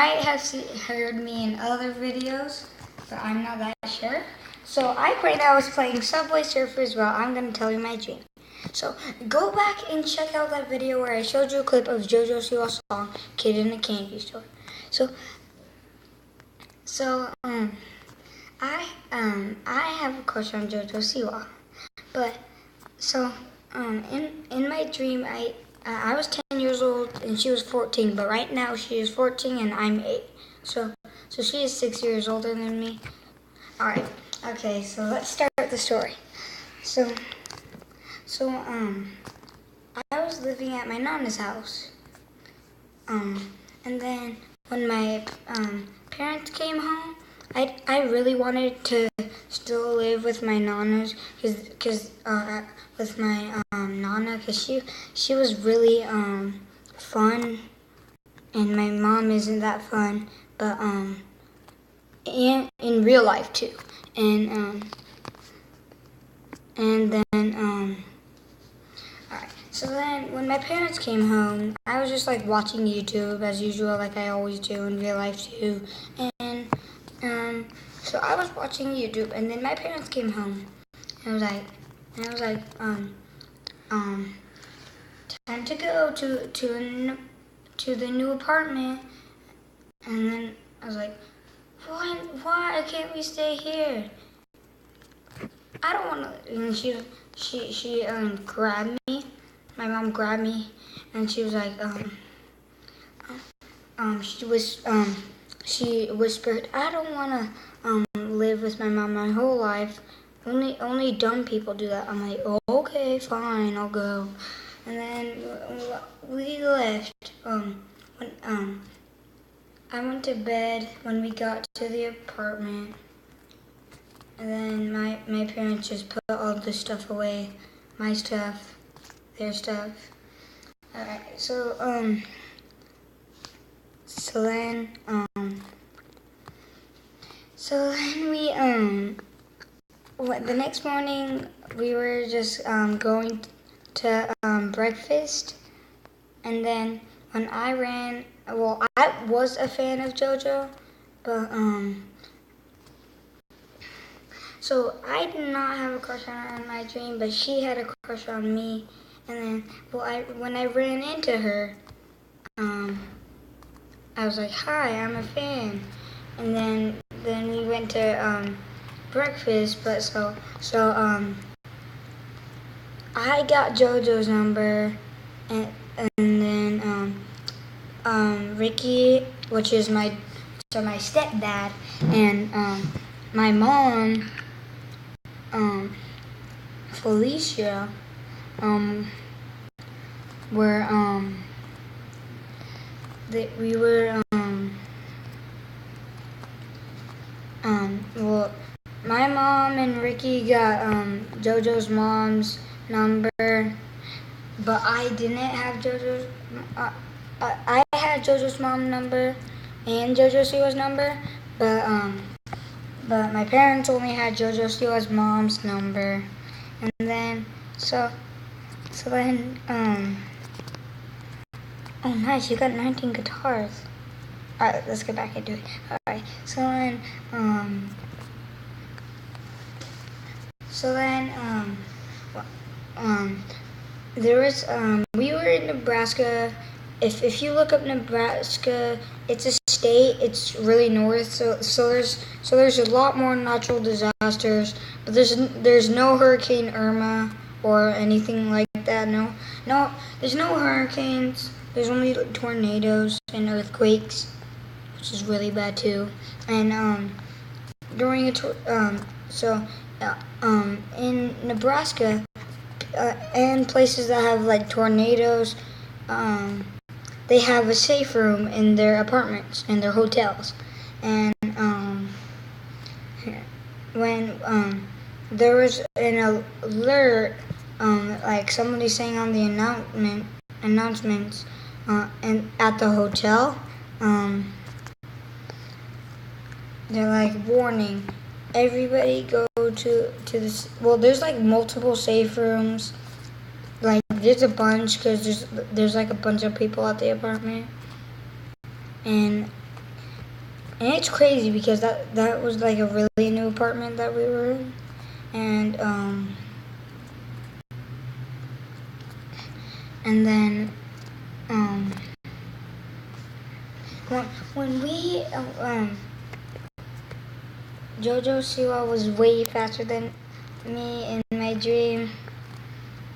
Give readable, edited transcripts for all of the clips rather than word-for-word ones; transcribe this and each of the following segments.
might have heard me in other videos, but I'm not that sure. So right now I was playing Subway Surfers. Well, I'm going to tell you my dream. So go back and check out that video where I showed you a clip of JoJo Siwa's song, Kid in a Candy Store. I have a crush on JoJo Siwa. But in my dream I was 10 years old and she was 14, but right now she is 14 and I'm 8. So she is 6 years older than me. Alright, okay, so let's start the story. I was living at my Nana's house. And then when my parents came home, I really wanted to still live with my Nana's with my Nana, because she was really fun, and my mom isn't that fun, but in real life too, and then alright. So then when my parents came home, I was just like watching YouTube as usual, like I always do in real life too, and so I was watching YouTube, and then my parents came home, and I was like, time to go to the new apartment. And then I was like, why can't we stay here? I don't want to. And she grabbed me. My mom grabbed me, and she was like, she whispered, I don't want to live with my mom my whole life. Only dumb people do that. I'm like, oh, okay, fine, I'll go. And then we left. I went to bed when we got to the apartment, and then my parents just put all the stuff away, my stuff, their stuff. Alright, so then we the next morning we were just going to breakfast, and then when I ran, well, I was a fan of JoJo, but so I did not have a crush on her in my dream, but she had a crush on me. And then, when I ran into her, I was like, hi, I'm a fan. And then we went to breakfast, but so I got JoJo's number, and then Ricky, which is my stepdad, and my mom, Felicia, well, my mom and Ricky got JoJo's mom's number, but I didn't have JoJo's. I had JoJo's mom number and JoJo Siwa's number, but my parents only had JoJo Siwa's mom's number. And then oh nice, you got 19 guitars. Alright, let's get back into it. Alright, so then there was we were in Nebraska. If you look up Nebraska, it's a state. It's really north, so there's a lot more natural disasters. But there's no Hurricane Irma or anything like that. No, there's no hurricanes. There's only tornadoes and earthquakes, which is really bad too. And during in Nebraska and places that have like tornadoes, they have a safe room in their apartments, in their hotels. And when there was an alert, like somebody saying on the announcements and at the hotel, they're like, warning, everybody go to this. Well, there's like multiple safe rooms. Like there's a bunch, because there's like a bunch of people at the apartment, and And it's crazy because that was like a really new apartment that we were in, and then when we Jojo Siwa was way faster than me in my dream,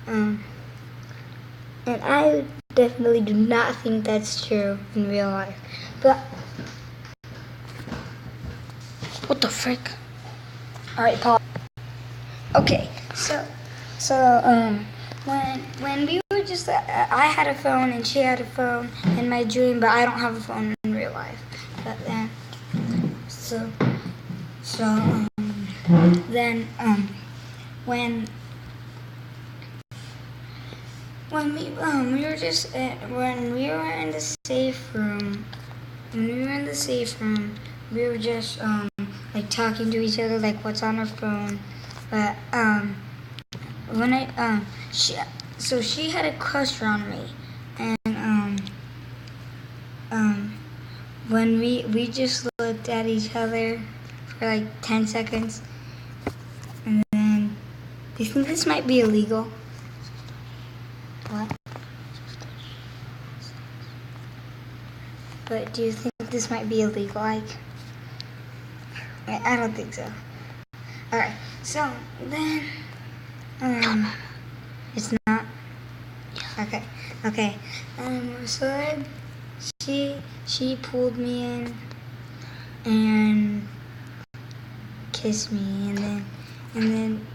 and I definitely do not think that's true in real life. But what the frick? All right, Paul. Okay, so when we were just I had a phone and she had a phone in my dream, but I don't have a phone in real life. But then then when we were just when we were in the safe room, we were just like talking to each other, like what's on our phone. But when she had a crush on me, and when we just looked at each other for like 10 seconds, and then, do you think this might be illegal? What? But do you think this might be illegal? Like, I don't think so. Alright, so then, it's not? Okay. So then she pulled me in and kissed me, and then,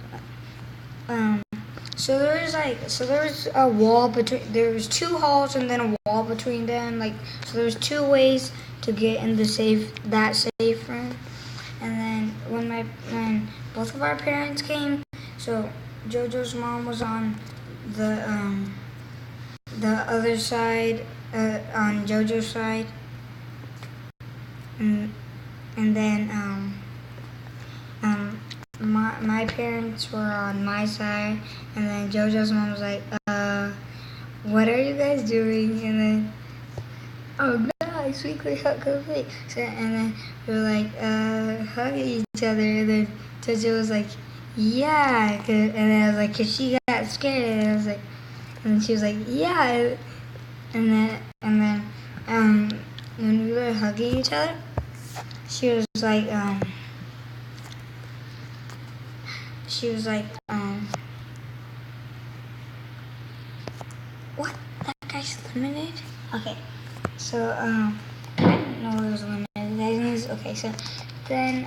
so there was a wall between, there was 2 halls and then a wall between them, like, so there was 2 ways to get in that safe room. And then when both of our parents came, so Jojo's mom was on the other side, on Jojo's side, and then my parents were on my side, and then Jojo's mom was like, what are you guys doing? And then, oh guys, we could hug her face. So, and then we were like, hugging each other, and then Jojo was like, yeah, and then I was like, cause she got scared, and I was like, and then she was like, yeah, and then when we were hugging each other, she was like, what? That guy's limited? Okay. So, I didn't know it was limited. Okay, so then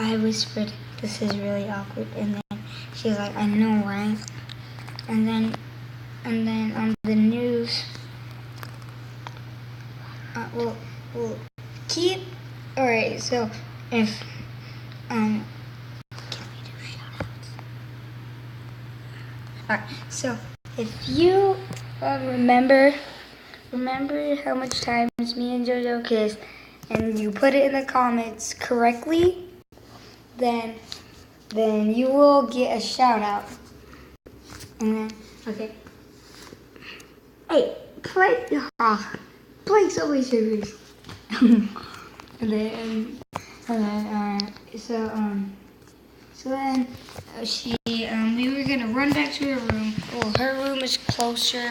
I whispered, this is really awkward, and then she was like, I know, right? And then on the news, we'll keep, alright, so if, can we do shoutouts? Alright, so if you remember how much times me and Jojo kissed, and you put it in the comments correctly, then you will get a shout out. And then, okay. Hey, play Subway Surfers. and then we were gonna run back to her room. Well, her room is closer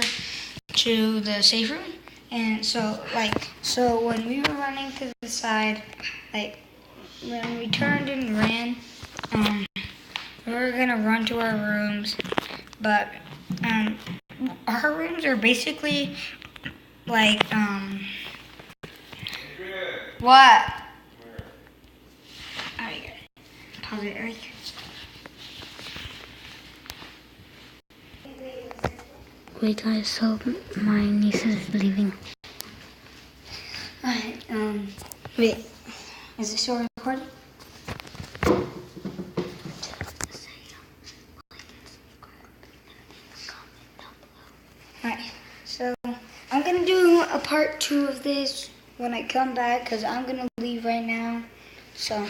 to the safe room, and so when we were running to the side, like when we turned and ran, we were gonna run to our rooms, but our rooms are basically like what? Alright, pause it right here. Wait guys, so my niece is leaving. Alright, wait, is this still recording? Alright, so I'm gonna do a part 2 of this when I come back, because I'm gonna leave right now. So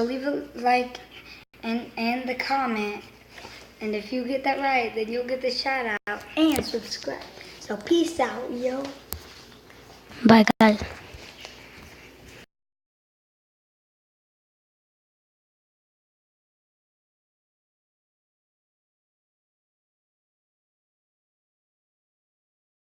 leave a like and the comment. And if you get that right, then you'll get the shout out and subscribe. So peace out, yo. Bye, guys.